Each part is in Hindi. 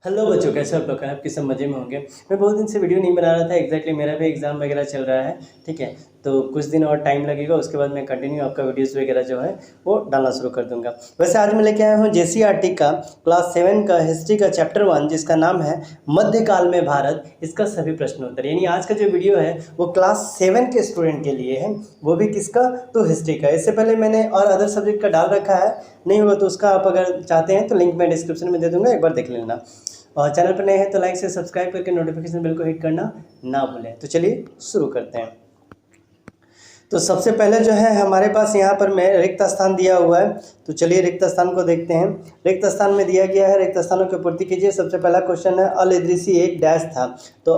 हेलो बच्चों, कैसे आप लोग हैं? आपके सब मज़े में होंगे। मैं बहुत दिन से वीडियो नहीं बना रहा था। एग्जैक्टली मेरा भी एग्ज़ाम वगैरह चल रहा है, ठीक है। तो कुछ दिन और टाइम लगेगा, उसके बाद मैं कंटिन्यू आपका वीडियोस वगैरह जो है वो डालना शुरू कर दूंगा। वैसे आज मैं लेके आया हूँ जेसीईआरटी का क्लास 7 का हिस्ट्री का चैप्टर 1, जिसका नाम है मध्यकाल में भारत, इसका सभी प्रश्न उत्तर। यानी आज का जो वीडियो है वो क्लास 7 के स्टूडेंट के लिए है, वो भी किसका? तो हिस्ट्री का। इससे पहले मैंने और अदर सब्जेक्ट का डाल रखा है, नहीं हुआ तो उसका आप अगर चाहते हैं तो लिंक मैं डिस्क्रिप्शन में दे दूंगा, एक बार देख लेना। और चैनल पर नए हैं तो लाइक से सब्सक्राइब करके नोटिफिकेशन बेल को हिट करना ना भूलें। तो चलिए शुरू करते हैं। तो सबसे पहले जो है हमारे पास यहाँ पर में रिक्त स्थान दिया हुआ है, तो चलिए रिक्त स्थान को देखते हैं। रिक्त स्थान में दिया गया है, रिक्त स्थानों की पूर्ति कीजिए। सबसे पहला क्वेश्चन है अल इदरीसी एक डैश था। तो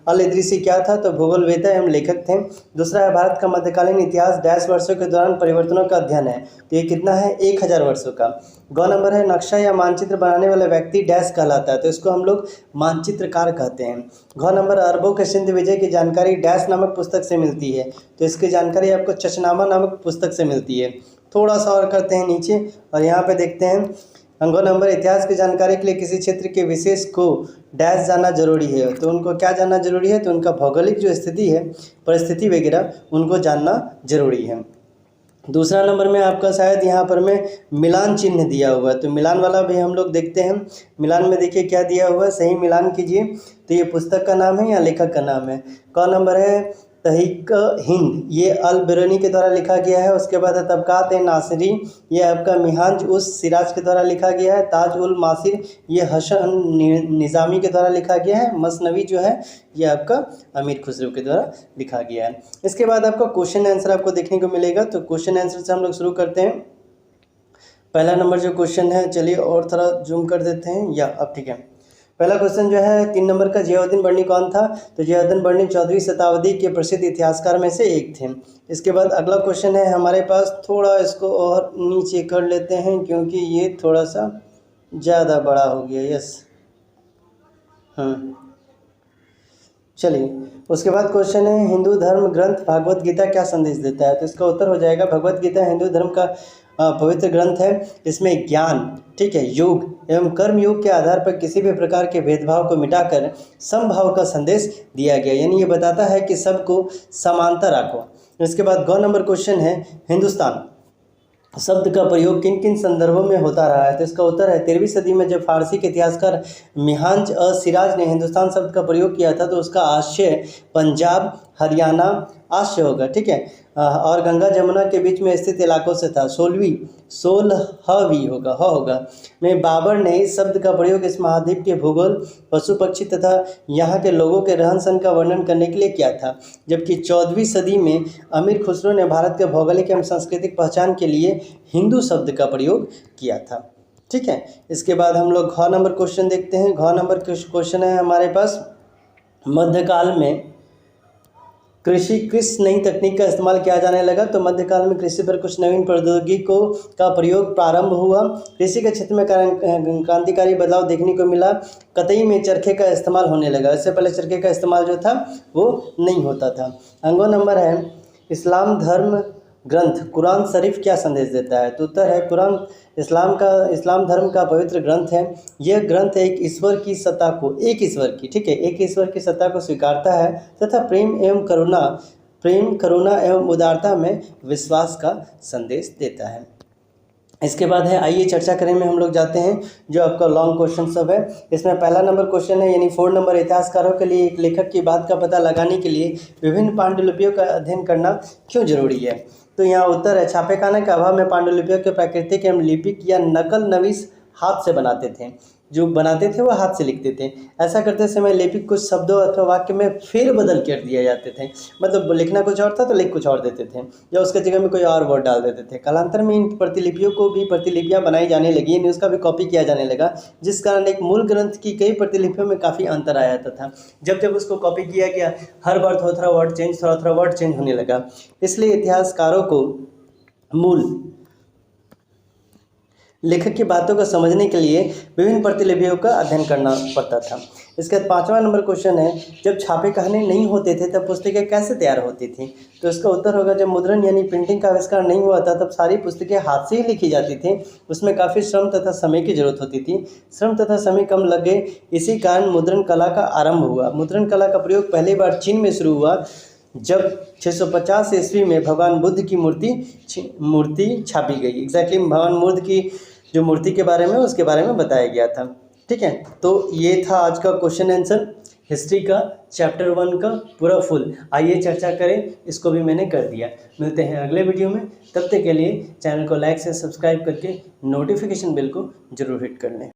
अल इदरीसी क्या था? तो भूगोलवेत्ता एवं लेखक थे। दूसरा है भारत का मध्यकालीन इतिहास डैश वर्षों के दौरान परिवर्तनों का अध्ययन है। तो ये कितना है? 1000 वर्षों का। गौ नंबर है नक्शा या मानचित्र बनाने वाला व्यक्ति डैश कहलाता है। तो इसको हम लोग मानचित्रकार कहते हैं। घ नंबर अरबों के सिंध विजय की जानकारी डैश नामक पुस्तक से मिलती है। तो इसकी जानकारी आपको चचनामा नामक पुस्तक से मिलती है। थोड़ा सा और करते हैं नीचे और यहाँ पे देखते हैं अंगो नंबर इतिहास की जानकारी के लिए किसी क्षेत्र के विशेष को डैश जानना जरूरी है। तो उनको क्या जानना जरूरी है? तो उनका भौगोलिक जो स्थिति है, परिस्थिति वगैरह, उनको जानना जरूरी है। दूसरा नंबर में आपका शायद यहाँ पर में मिलान चिन्ह दिया हुआ है, तो मिलान वाला भी हम लोग देखते हैं। मिलान में देखिए क्या दिया हुआ है, सही मिलान कीजिए। तो ये पुस्तक का नाम है या लेखक का नाम है? क नंबर है तहरीक हिंद, ये अल बिरूनी के द्वारा लिखा गया है। उसके बाद है तबकात नासिरी, ये आपका मिहांज उस सिराज के द्वारा लिखा गया है। ताज उल मासिर, ये हसन निज़ामी के द्वारा लिखा गया है। मसनवी जो है ये आपका अमीर खुसरो के द्वारा लिखा गया है। इसके बाद आपका क्वेश्चन आंसर आपको देखने को मिलेगा। तो क्वेश्चन आंसर से हम लोग शुरू करते हैं। पहला नंबर जो क्वेश्चन है, चलिए और थोड़ा जूम कर देते हैं, या अब ठीक है। पहला क्वेश्चन जो है 3 नंबर का, जियाउद्दीन बर्नी कौन था? तो जियाउद्दीन बर्नी 14वीं शताब्दी के प्रसिद्ध इतिहासकार में से एक थे। इसके बाद अगला क्वेश्चन है हमारे पास, थोड़ा इसको और नीचे कर लेते हैं क्योंकि ये थोड़ा सा ज़्यादा बड़ा हो गया। यस, चलिए। उसके बाद क्वेश्चन है हिंदू धर्म ग्रंथ भागवत गीता क्या संदेश देता है? तो इसका उत्तर हो जाएगा भगवत गीता हिंदू धर्म का पवित्र ग्रंथ है। इसमें ज्ञान, ठीक है, योग एवं कर्म योग के आधार पर किसी भी प्रकार के भेदभाव को मिटाकर समभाव का संदेश दिया गया। यानी ये बताता है कि सबको समानता रखो। इसके बाद गौ नंबर क्वेश्चन है हिंदुस्तान शब्द का प्रयोग किन किन संदर्भों में होता रहा है? तो इसका उत्तर है 13वीं सदी में जब फारसी के इतिहासकार मिहांज सिराज ने हिंदुस्तान शब्द का प्रयोग किया था, तो उसका आशय पंजाब हरियाणा आशय होगा, ठीक है, और गंगा जमुना के बीच में स्थित इलाकों से था। 16वीं होगा में बाबर ने इस शब्द का प्रयोग इस महाद्वीप के भूगोल, पशु पक्षी तथा यहाँ के लोगों के रहन सहन का वर्णन करने के लिए किया था। जबकि 14वीं सदी में अमीर खुसरो ने भारत के भौगोलिक एवं सांस्कृतिक पहचान के लिए हिंदू शब्द का प्रयोग किया था, ठीक है। इसके बाद हम लोग घ नंबर क्वेश्चन देखते हैं। घ नंबर क्वेश्चन है हमारे पास, मध्यकाल में कृषि किस नई तकनीक का इस्तेमाल किया जाने लगा? तो मध्यकाल में कृषि पर कुछ नवीन प्रौद्योगिकों का प्रयोग प्रारंभ हुआ। कृषि के क्षेत्र में क्रांतिकारी बदलाव देखने को मिला। कतई में चरखे का इस्तेमाल होने लगा। इससे पहले चरखे का इस्तेमाल जो था वो नहीं होता था। अंगो नंबर है इस्लाम धर्म ग्रंथ कुरान शरीफ क्या संदेश देता है? तो उत्तर है कुरान इस्लाम धर्म का पवित्र ग्रंथ है। यह ग्रंथ एक ईश्वर की सत्ता को, एक ईश्वर की सत्ता को स्वीकारता है तथा प्रेम करुणा एवं उदारता में विश्वास का संदेश देता है। इसके बाद है आइए चर्चा करें में हम लोग जाते हैं, जो आपका लॉन्ग क्वेश्चन सब है। इसमें पहला नंबर क्वेश्चन है, यानी 4 नंबर, इतिहासकारों के लिए एक लेखक की बात का पता लगाने के लिए विभिन्न पांडुलिपियों का अध्ययन करना क्यों जरूरी है? तो यहाँ उत्तर है छापेखाने के अभाव में पांडुलिपियों के प्राकृतिक एवं लिपिक या नकल नवीस हाथ से बनाते थे। जो बनाते थे वो हाथ से लिखते थे। ऐसा करते समय लिपिक कुछ शब्दों अथवा वाक्य में फेरबदल कर दिए जाते थे। मतलब लिखना कुछ और था तो लिख कुछ और देते थे, या उसके जगह में कोई और वर्ड डाल देते थे। कालांतर में इन प्रतिलिपियों को भी प्रतिलिपियां बनाई जाने लगी, यानी उसका भी कॉपी किया जाने लगा, जिस कारण एक मूल ग्रंथ की कई प्रतिलिपियों में काफ़ी अंतर आ जाता था। जब जब उसको कॉपी किया गया, हर बार थोड़ा थोड़ा वर्ड चेंज होने लगा। इसलिए इतिहासकारों को मूल लेखक की बातों को समझने के लिए विभिन्न प्रतिलिपियों का अध्ययन करना पड़ता था। इसके बाद 5वां नंबर क्वेश्चन है, जब छापे कहने नहीं होते थे तब पुस्तकें कैसे तैयार होती थी? तो इसका उत्तर होगा, जब मुद्रण यानी प्रिंटिंग का आविष्कार नहीं हुआ था तब सारी पुस्तकें हाथ से ही लिखी जाती थी। उसमें काफ़ी श्रम तथा समय की जरूरत होती थी। श्रम तथा समय कम लगे, इसी कारण मुद्रण कला का आरंभ हुआ। मुद्रण कला का प्रयोग पहली बार चीन में शुरू हुआ जब 650 ईस्वी में भगवान बुद्ध की मूर्ति छापी गई। एग्जैक्टली भगवान बुद्ध की जो मूर्ति के बारे में उसके बारे में बताया गया था। ठीक है, तो ये था आज का क्वेश्चन आंसर हिस्ट्री का चैप्टर 1 का पूरा फुल। आइए चर्चा करें, इसको भी मैंने कर दिया। मिलते हैं अगले वीडियो में, तब तक के लिए चैनल को लाइक से सब्सक्राइब करके नोटिफिकेशन बेल को जरूर हिट कर लें।